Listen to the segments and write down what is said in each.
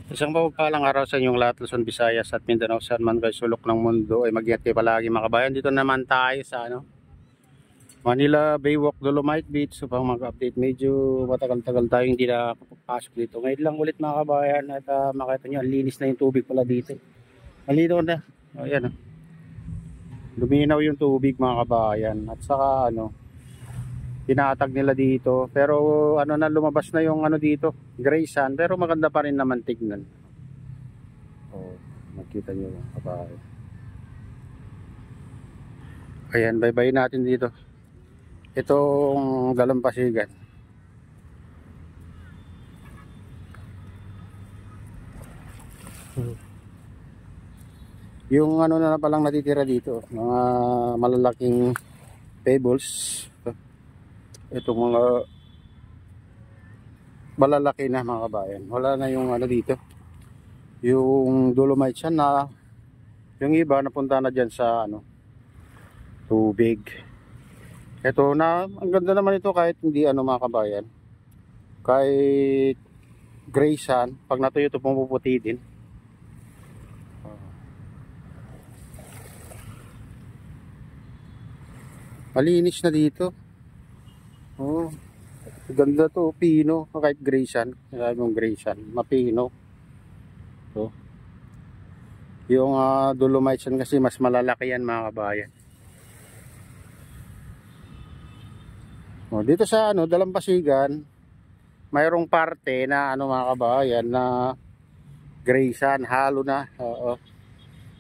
Isang mapagpalang araw sa inyong lahat, Luzon, Visayas at Mindanao, saan man kayo sulok ng mundo ay mag-ingat kayo palagi mga kabayan. Dito naman tayo sa Manila Baywalk Dolomite Beach upang mag-update. Medyo matagal-tagal tayo hindi nakapasok dito. Ngayon lang ulit mga kabayan at makita nyo, ang linis na yung tubig pala dito. Malinaw na. Ayan, luminaw yung tubig mga kabayan. At saka tinatag nila dito. Pero na, lumabas na yung dito, gray sand. Pero maganda pa rin naman tignan. Oh, nakita nyo mga kabayan. Ayan, bye-bye natin dito. Itong Dalampasigan. Yung na palang natitira dito, mga malalaking pebbles. Itong mga malalaki na mga kabayan. Wala na yung dito. Yung dolomite siya na yung iba napunta na dyan sa tubig. Ito na, ang ganda naman ito kahit hindi mga kabayan. Kahit gray sand, pag natuyo ito pumuputi din. Malinis na dito. Oh, ganda to, pino, kahit gray sand. Yung gray sand, mapino. So, yung dolomite sand kasi mas malalaki yan mga kabayan. Oh, dito sa Dalampasigan, mayroong parte na mga kabayan na gray sand, halo na.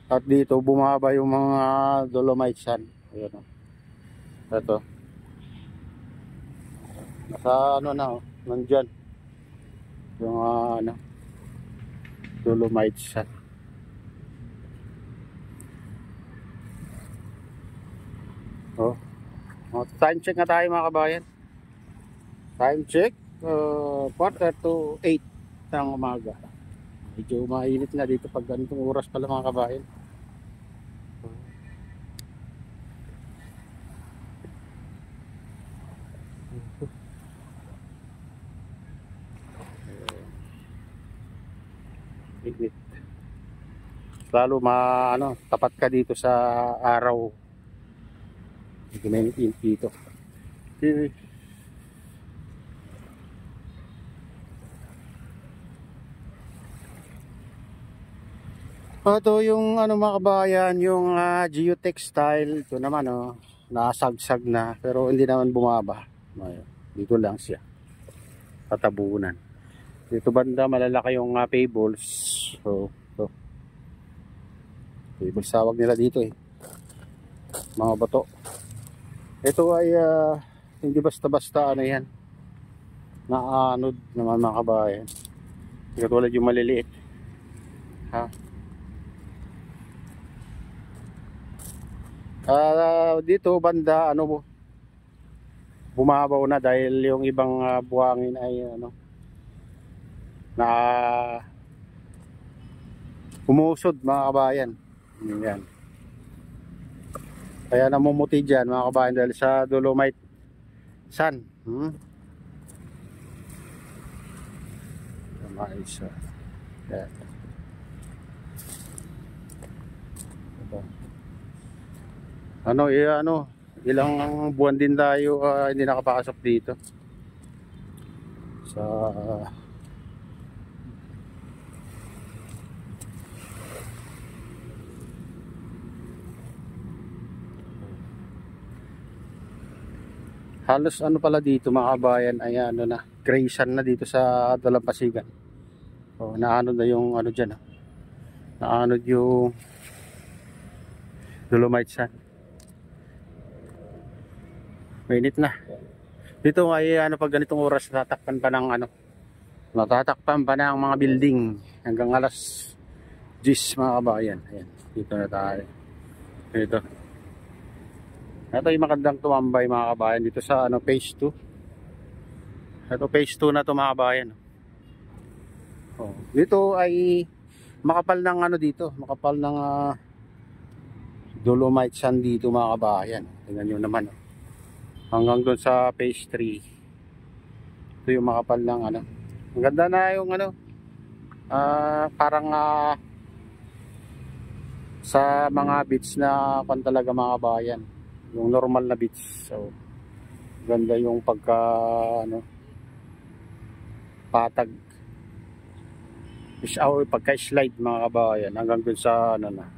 At dito bumaba yung mga dolomite sand. Ayun, ito. Nasa na nandyan yung dolomite sand. Time check na tayo mga kabayan. Time check, 7:45 ng umaga. Medyo mainit na dito pag ganitong oras pala mga kabayan. Init. Lalo tapat ka dito sa araw. Hindi na init dito. Ito yung mga kabayan, yung geotextile. Ito naman nasagsag na pero hindi naman bumaba. Dito lang siya, tatabunan. Dito banda malalaki yung pebbles. So pebbles tawag nila dito mga bato. Ito ay hindi basta-basta yan, naanod naman mga kabayan. Katulad yung maliliit dito banda bumabaw na dahil yung ibang buhangin ay na umusod mga kabayan. Yan. Kaya namumuti dyan mga kabayan dahil sa dolomite sand. Isa. Yan. Ilang buwan din tayo hindi nakapasok dito sa halos pala dito mga kabayan ay na gray sand na dito sa Dalampasigan. Naanod na yung dyan naanod yung dolomite sand. Mainit na. Dito ay pag ganitong oras natatakpan pa ng natatakpan pa ng mga building hanggang alas 10 mga kabayan. Ayan, dito na tayo. Dito. Ito yung magandang tumambay mga kabayan dito sa phase 2. Ito phase 2 na to mga kabayan. Dito ay makapal ng dito, makapal ng dolomite sand dito mga kabayan. Tingnan nyo naman hanggang doon sa phase 3. Ito yung makapal ng ang ganda na yung Parang sa mga beach na talaga mga kabayan, yung normal na beach. So ganda yung pagka ano, patag pagka slide mga kabayan hanggang dun sa ano na.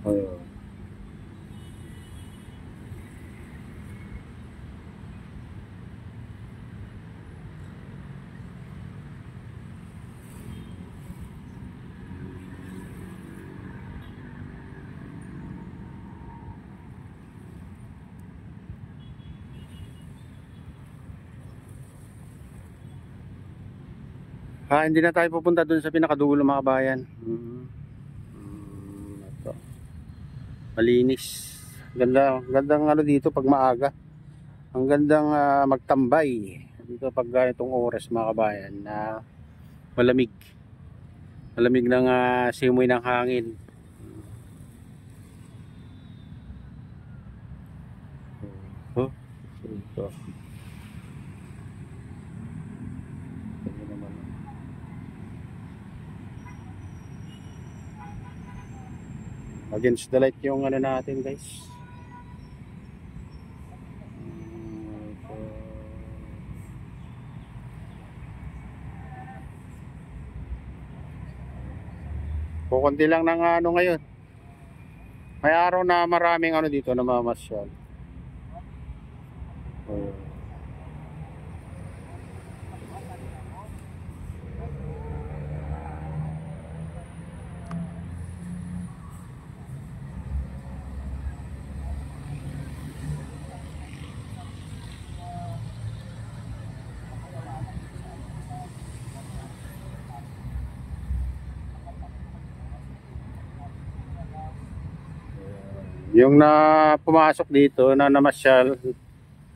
Ayun. Hindi na tayo pupunta dun sa pinakadulo mga kabayan. Ito. Malinis. Gandang ano dito pag maaga. Ang gandang magtambay dito pag ganitong oras mga kabayan na malamig. Malamig ng simoy ng hangin. Oh, ito. Against the light yung ano natin guys. Kukunti lang ng ano ngayon. May araw na maraming ano dito na mamasyal. Yung na pumasok dito na namasyal,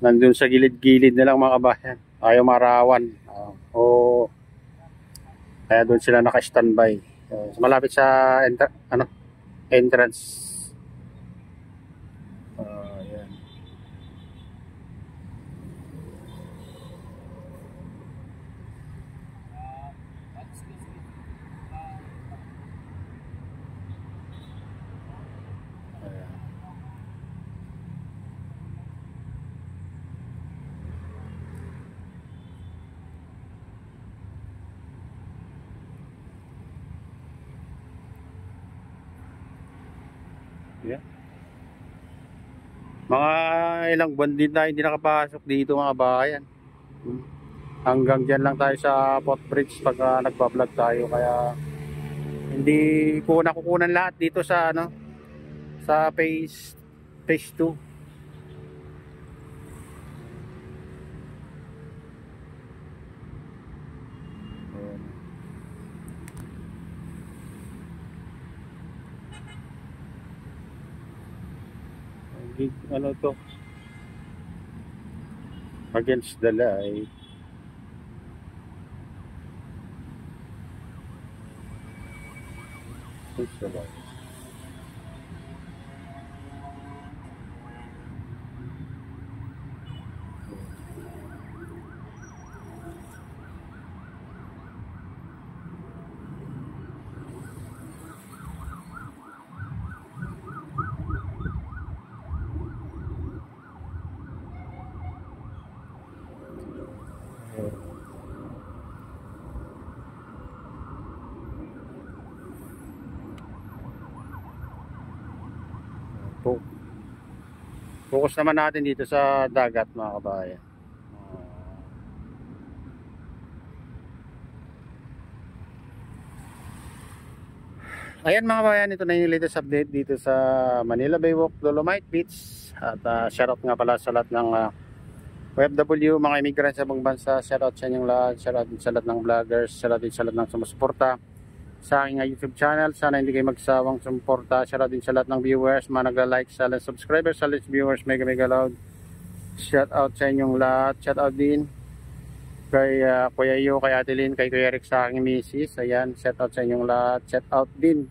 nandun sa gilid-gilid na lang mga kabayan. Ayaw marawan. Kaya doon sila naka-standby. Malapit sa entrance. Yan. Yeah. Mga ilang buwan din tayo hindi nakapasok dito mga bayan. Hanggang dyan lang tayo sa footbridge pag nagbablog tayo, kaya hindi ko nakukunan lahat dito sa ano, sa phase 2. Ano to, against the light. Against the light. Focus naman natin dito sa dagat mga kabayan. Ayan mga kabayan, ito na yung latest update dito sa Manila Baywalk, Dolomite Beach. At shoutout nga pala sa lahat ng OFW, mga immigrants sa ibang bansa. Shoutout sa inyong lahat, shoutout sa lahat ng vloggers, shoutout din sa lahat ng sumusuporta sa aking YouTube channel. Sana hindi kayo magsawang sumuporta. Shoutout din sa lahat ng viewers, mga nagla-like, sa lahat subscribers, sa lahat viewers, mega loud. Shoutout sa inyong lahat. Shoutout din kay Kuya Yu, kay Ate Lynn, kay Kuya Rick, sa aking misis. Ayan, shoutout sa inyong lahat. Shoutout din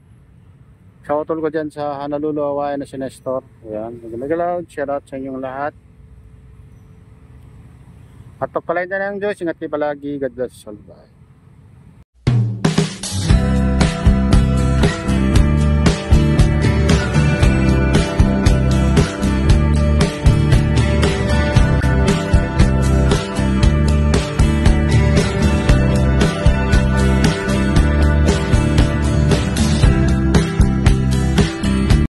Sa utol ko dyan sa Honolulu, Hawaii na si Nestor. Ayan, nagalaw, shout out sa inyong lahat. At pagpalain na ng Diyos, ingat kayo palagi. God bless all. Bye.